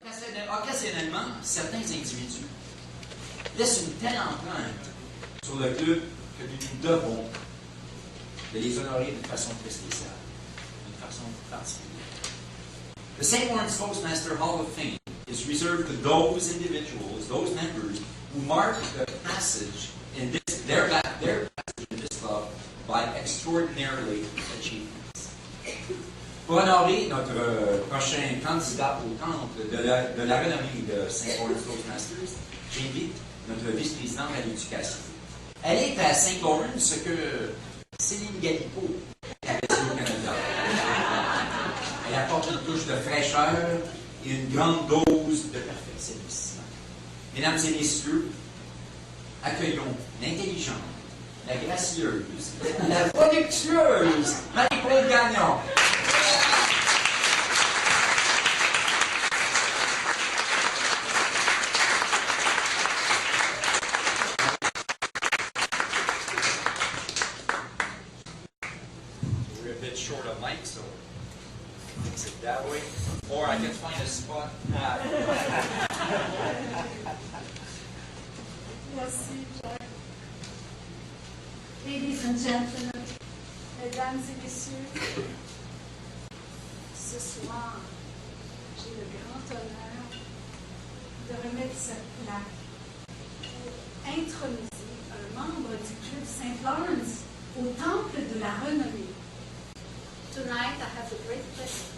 Occasionnellement, certains individus laissent une telle empreinte sur le club que nous devons de les honorer d'une façon très spéciale, d'une façon particulière. The St. Lawrence Toastmaster Hall of Fame is reserved to those individuals, those members, who mark the passage in their passage in this club by extraordinarily achievements. Pour honorer notre prochain candidat au temple de la renommée de St. Lawrence Toastmasters, j'invite notre vice-présidente à l'éducation. Elle est à St. Lawrence ce que Céline Galipo avait dit au Canada. Elle apporte une touche de fraîcheur et une grande dose de perfectionnisme. Mesdames et messieurs, accueillons l'intelligente, la gracieuse, la voluptueuse Marie-Paul Gagnon. Short of mic, so fix it that way, or I can find a spot. Merci, Jacques. Ladies and gentlemen, mesdames et messieurs, ce soir, j'ai le grand honneur de remettre cette plaque pour introniser un membre du Club St. Lawrence au Temple de la Renommée. Tonight, I have the great pleasure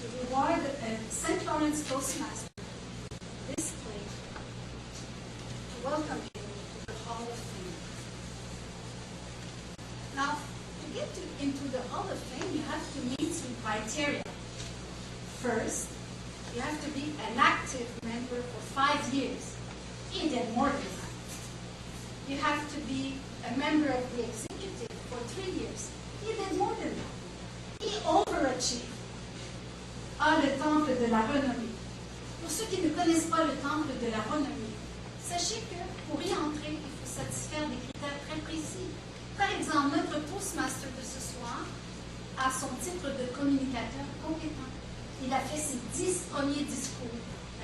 to reward a St. Lawrence Toastmaster this plate, to welcome him to the Hall of Fame. Now, to get into the Hall of Fame, you have to meet some criteria. First, you have to be an active member for 5 years, even more than that. You have to be a member of the executive for 3 years. Even more than that. He overachieved le Temple de la Renommée. Pour ceux qui ne connaissent pas le Temple de la Renommée, sachez que pour y entrer, il faut satisfaire des critères très précis. Par exemple, notre Toastmaster de ce soir a son titre de communicateur compétent. Il a fait ses 10 premiers discours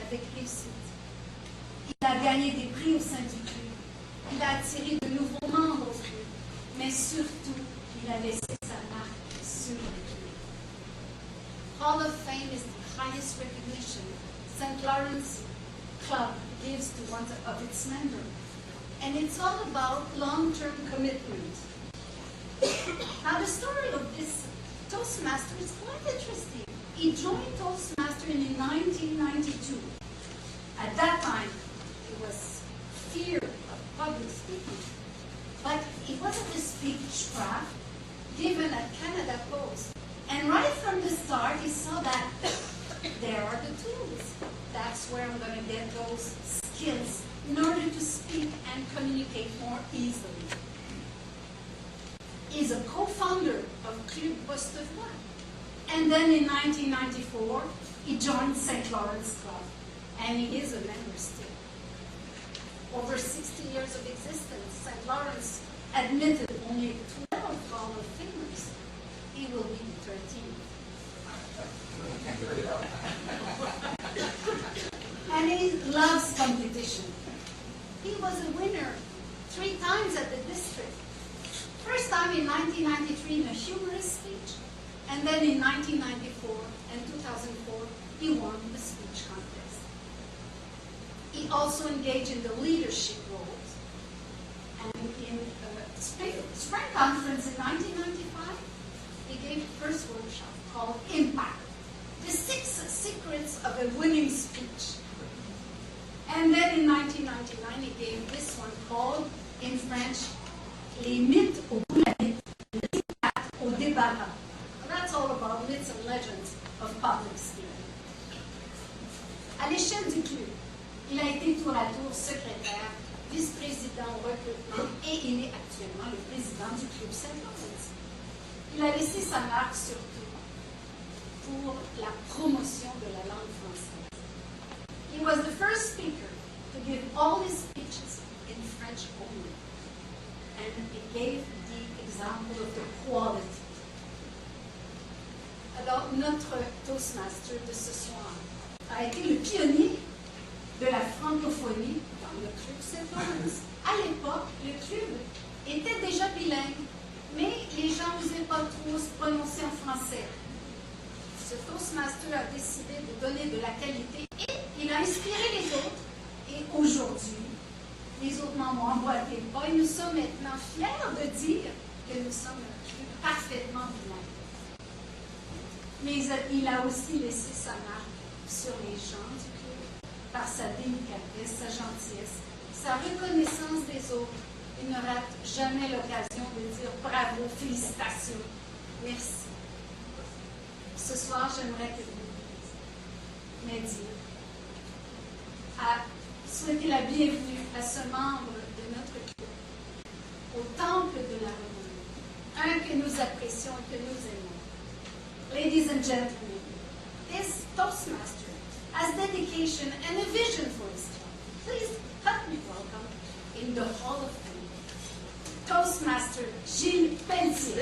avec réussite. Il a gagné des prix au sein du club. Il a attiré de nouveaux membres au club. Mais surtout, il a laissé sa marque sur le club. Hall of Fame is the highest recognition St. Lawrence Club gives to one of its members. And it's all about long-term commitment. Now, the story of this Toastmaster is quite interesting. He joined Toastmaster in 1992. At that time, it was fear of public speaking. But it wasn't a speech craft given at Canada Post. And right from the start, he saw that there are the tools. That's where I'm going to get those skills in order to speak and communicate more easily. He's a co-founder of Club Bostevois. And then in 1994, he joined St. Lawrence Club. And he is a member still. Over 60 years of existence, St. Lawrence admitted only 12 Hall of Famers. He will be the 13th. And he loves competition. He was a winner 3 times at the district. First time in 1993 in a humorous speech, and then in 1994 and 2004, he won the speech contest. He also engaged in the leadership roles. And in a spring conference in 1995, he gave the first workshop called Impact, the 6 secrets of a winning speech. And then in 1999, he gave this one called, in French, Les mythes au bout de la mythe, l'impact au débarras. That's all about myths and legends of public speaking. À l'échelle du club, il a été tour à tour secrétaire, vice-président au recrutement et il est actuellement le président du Club St. Lawrence. Il a laissé sa marque surtout pour la promotion de la langue française. He was the first speaker to give all his speeches in French only. And he gave the example of the quality. Alors, notre Toastmaster de ce soir, a été le pionnier de la francophonie dans le club St. Lawrence. À l'époque, le club était déjà bilingue, mais les gens n'osaient pas trop se prononcer en français. Ce Toastmaster a décidé de donner de la qualité et il a inspiré les autres. Et aujourd'hui, les autres membres ont emboîté le pas et nous sommes maintenant fiers de dire que nous sommes un club parfaitement bilingue. Mais il a aussi laissé sa marque sur les gens du club par sa délicatesse, sa gentillesse, sa reconnaissance des autres. Il ne rate jamais l'occasion de dire bravo, félicitations, merci. Ce soir, j'aimerais que vous m'aidiez à souhaiter la bienvenue à ce membre de notre club, au temple de la renommée, un que nous apprécions et que nous aimons. Ladies and gentlemen, this Toastmaster has dedication and a vision for his club. Please help me welcome in the Hall of Fame, Toastmaster Gilles Pelletier.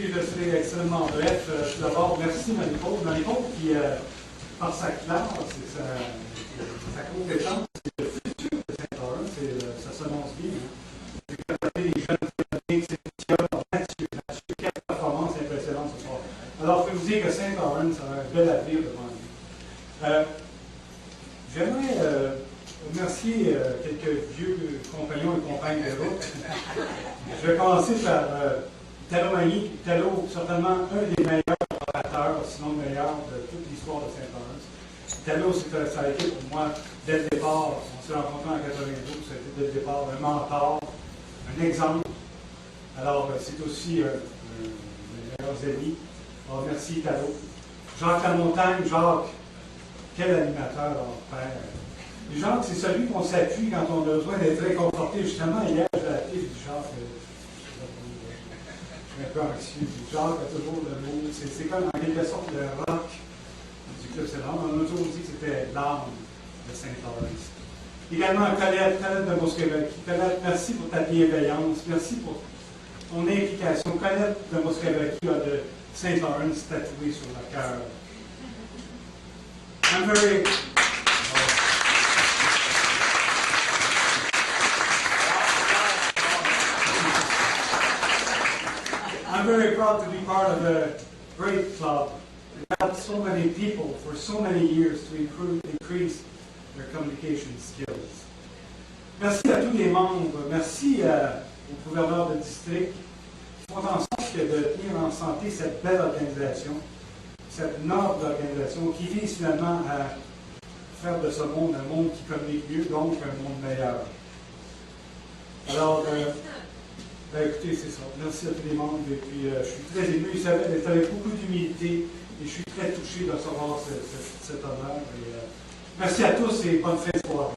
Je serai extrêmement bref. D'abord, merci Marie-Paul qui, par sa classe et sa compétence, c'est le futur de Saint-Lawrence, et ça s'annonce bien. J'ai capté les jeunes féminines, c'est quelle performance impressionnante ce soir. Alors, je peux vous dire que Saint-Lawrence a un bel avenir devant lui. J'aimerais remercier quelques vieux compagnons et compagnes de route. Je vais commencer par Italo Magny. Italo, certainement un des meilleurs orateurs, sinon le meilleur de toute l'histoire de Saint-Lawrence. Italo, ça a été pour moi, dès le départ, on s'est rencontrés en 92, ça a été dès le départ un mentor, un exemple. Alors, c'est aussi un des meilleurs amis. Alors, merci Italo. Jacques Lamontagne, Jacques, quel animateur hors pair. Jacques, c'est celui qu'on s'appuie quand on a besoin d'être réconforté. Justement, hier, je l'ai appelé, je dis Jacques, je suis un peu anxieux. Jacques a toujours le mot. C'est comme en quelque sorte le rock du Club Saint-Lawrence. On a toujours dit que c'était l'âme de Saint-Lawrence. Également, Colette de Moscovaki. Colette, merci pour ta bienveillance. Merci pour ton implication. Colette de Moscovaki a de Saint-Lawrence tatoué sur le cœur. I'm very proud to be part of a great club. We've had so many people for so many years to increase their communication skills. Merci à tous les membres. Merci au gouverneur de district qui font en sorte de tenir en santé cette belle organisation, cette noble organisation qui vise finalement à faire de ce monde un monde qui communique mieux, donc un monde meilleur. Alors, écoutez, c'est ça. Merci à tous les membres. Et puis, je suis très ému. Il savait d'être avec beaucoup d'humilité et je suis très touché de recevoir cet honneur. Et, merci à tous et bonne fin de soirée.